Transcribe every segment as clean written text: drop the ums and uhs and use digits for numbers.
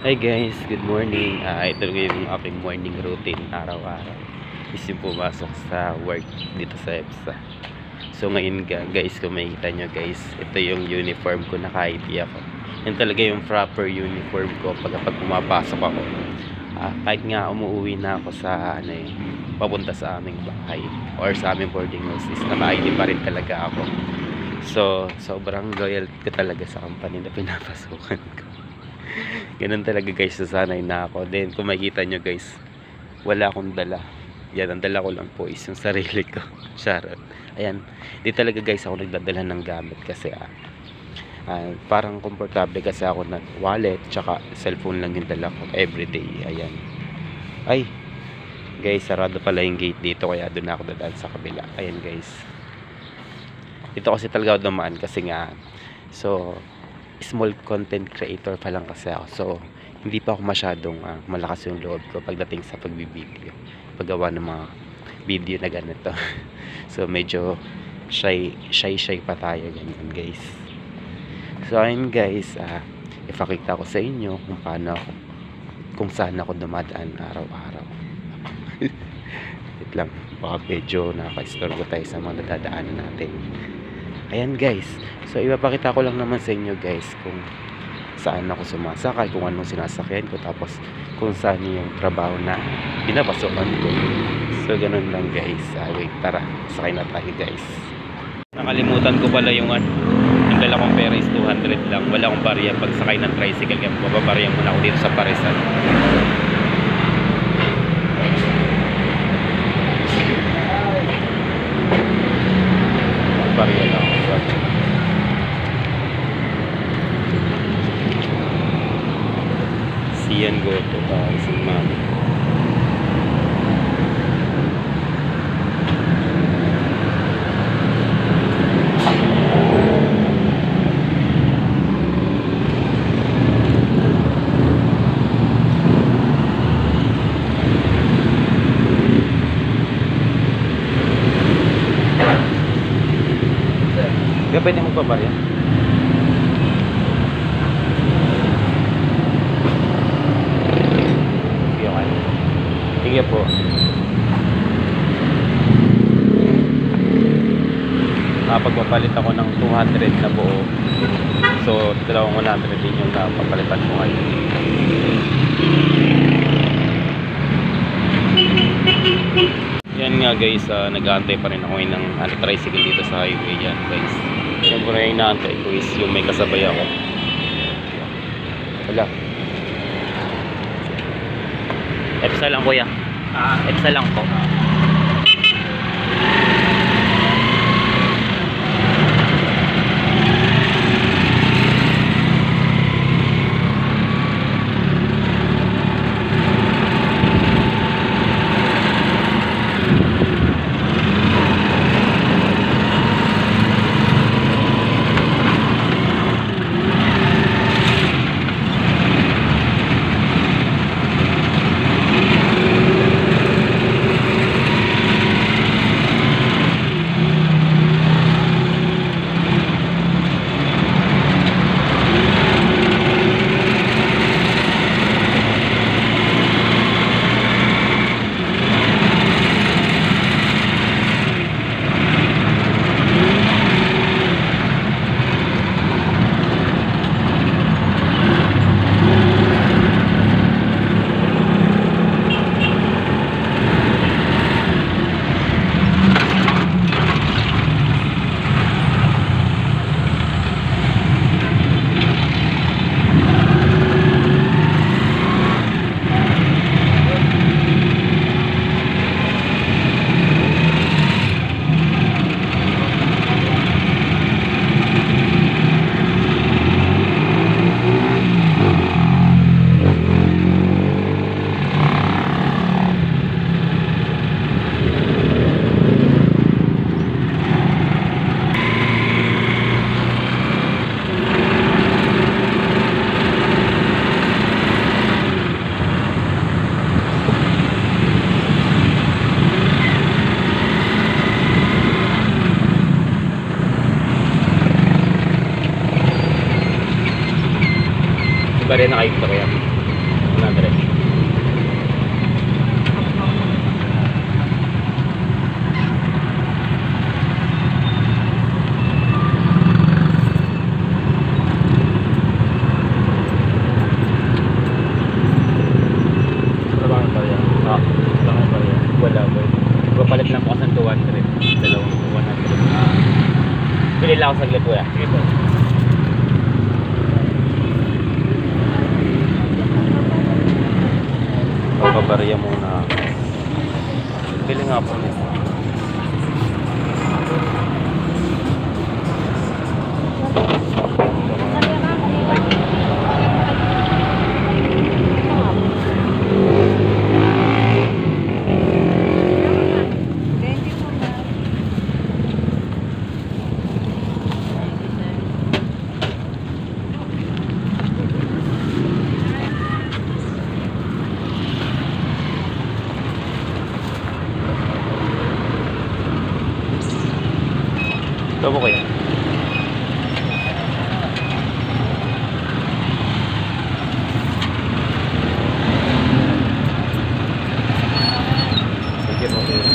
Hi guys, good morning. Ito yung aking morning routine araw-araw. Is yung pumasok sa work dito sa EPSA. So ngayon guys, kung makikita nyo guys, ito yung uniform ko, naka-ID ako. Yan talaga yung proper uniform ko pag pumapasok ako. Kahit nga umuwi na ako sa papunta sa aming bahay or sa aming boarding house, is naka-ID pa rin talaga ako. So sobrang loyal ko talaga sa company na pinapasukan ko. Ganun talaga guys, sasanay na ako. Then kung makikita nyo guys, wala akong dala. Yan, ang dala ko lang po is yung sarili ko. Charot. Ayan, di talaga guys ako nagdadala ng gamit kasi parang komportable kasi ako na wallet tsaka cellphone lang yung dala ko everyday. Ayan. Ay guys, sarado pala yung gate dito, kaya doon ako dadaan sa kabila. Ayan guys, dito kasi talaga ako dumaan kasi nga small content creator pa lang kasi ako. So hindi pa ako masyadong malakas yung loob ko pagdating sa pagbibideo, paggawa ng mga video na ganito. So medyo shy pa tayo ganyan guys. So ayun guys, ipakita ko sa inyo kung paano ako, kung saan ako dumadaan araw-araw. Wait lang, baka medyo nakaka-istorbo tayo sa mga dadaanan natin. Ayan guys, so ipapakita ko lang naman sa inyo guys kung saan ako sumasakay, kung anong sinasakyan ko, tapos kung saan yung trabaho na pinapasukan ko. So ganun lang guys. Wait, tara, sakay na tayo guys. Nakalimutan ko pala yung dala kong pera is 200 lang. Wala akong barya pag sakay ng tricycle, kaya mababarya muna ako dito sa Parisan. Barya lang ako. Siyan go to si mami. Kaya pwede magpabarya? Sige po. Pagpapalit ako ng 200 na buo. So, 100 din yung napapalitan ko ngayon. Yan nga guys, nag-aantay pa rin ako ng tricycle dito sa highway. Yan guys. Siyempre yung inaantay ko is yung may kasabay ako. Wala. EPSA lang kuya. EPSA lang po. Iba rin nakikita ko yan. 100. Papalit lang po kasi ng 200. Dalawang 100. Pili lang ako saglit kuya. Sige po. Papabarya muna. Pili nga po nito. Ito po kaya. Sige po kaya.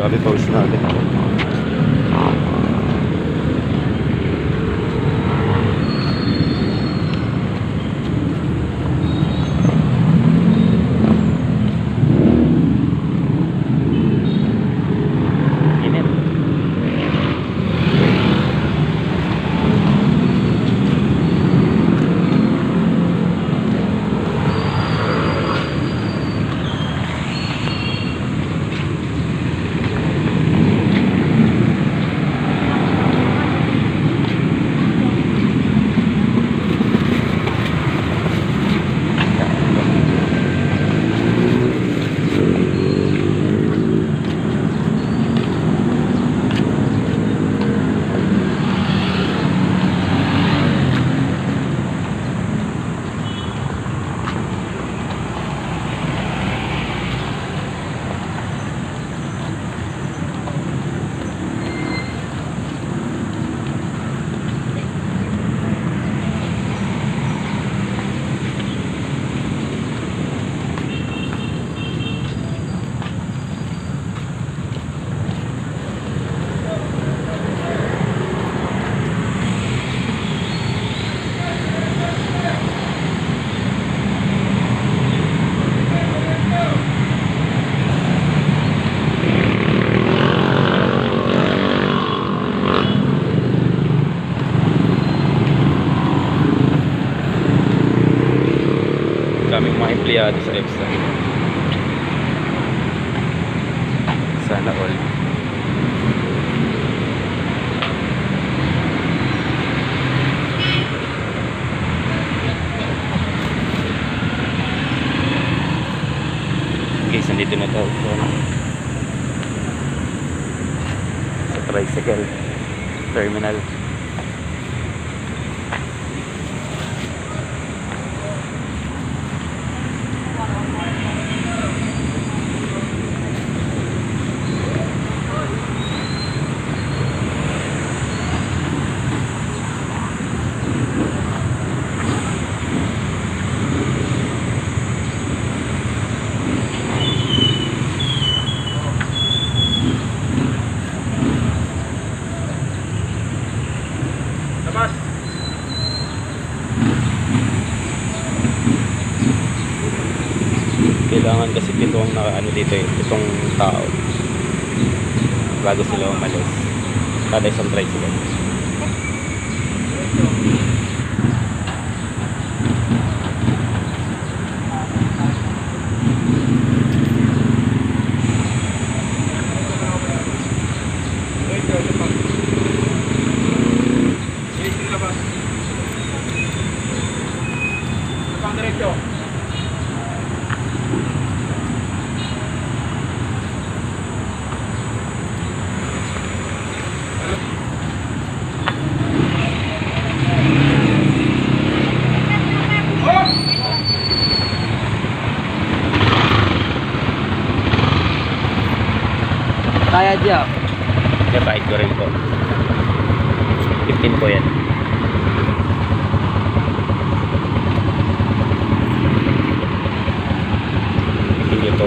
Grabe pause natin. Init. Daming mga empleyado sa EPSA. Sana all. Guys, nandito na tayo sa tricycle terminal. Kailangan kasi pitong nakaano dito eh, pitong tao bago sila umalis kada isang tricycle. Bayad yan. Nabayad ko rin po. 15 po yan. Tingin po.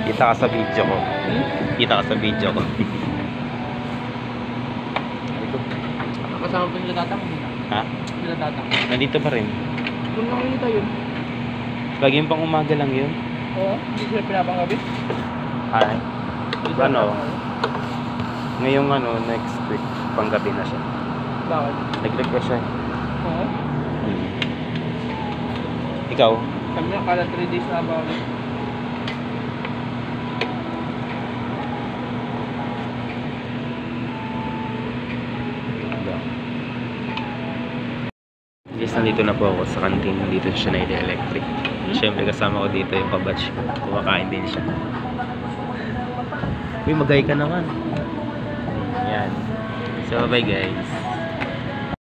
Kita ka sa video ko. Kita ka sa video ko. Kasama po nila tatang. Ha? Nila tatang. Nandito pa rin. Kung nakikita yun. Lagi pang umaga lang yun. Oo. Hindi sila pinapanggabi. Ay. Ano? Ngayong next week, panggabi na siya. Bakit? Nag-request siya. Oo. Ikaw? Kami na kala 3 days na ba ulit. Guys, nandito na po ako sa kantin dito sa Schneider Electric. Siyempre kasama ko dito yung kabatch ko. Kumakain din siya. Uy, magay ka naman. Yan. So, bye guys.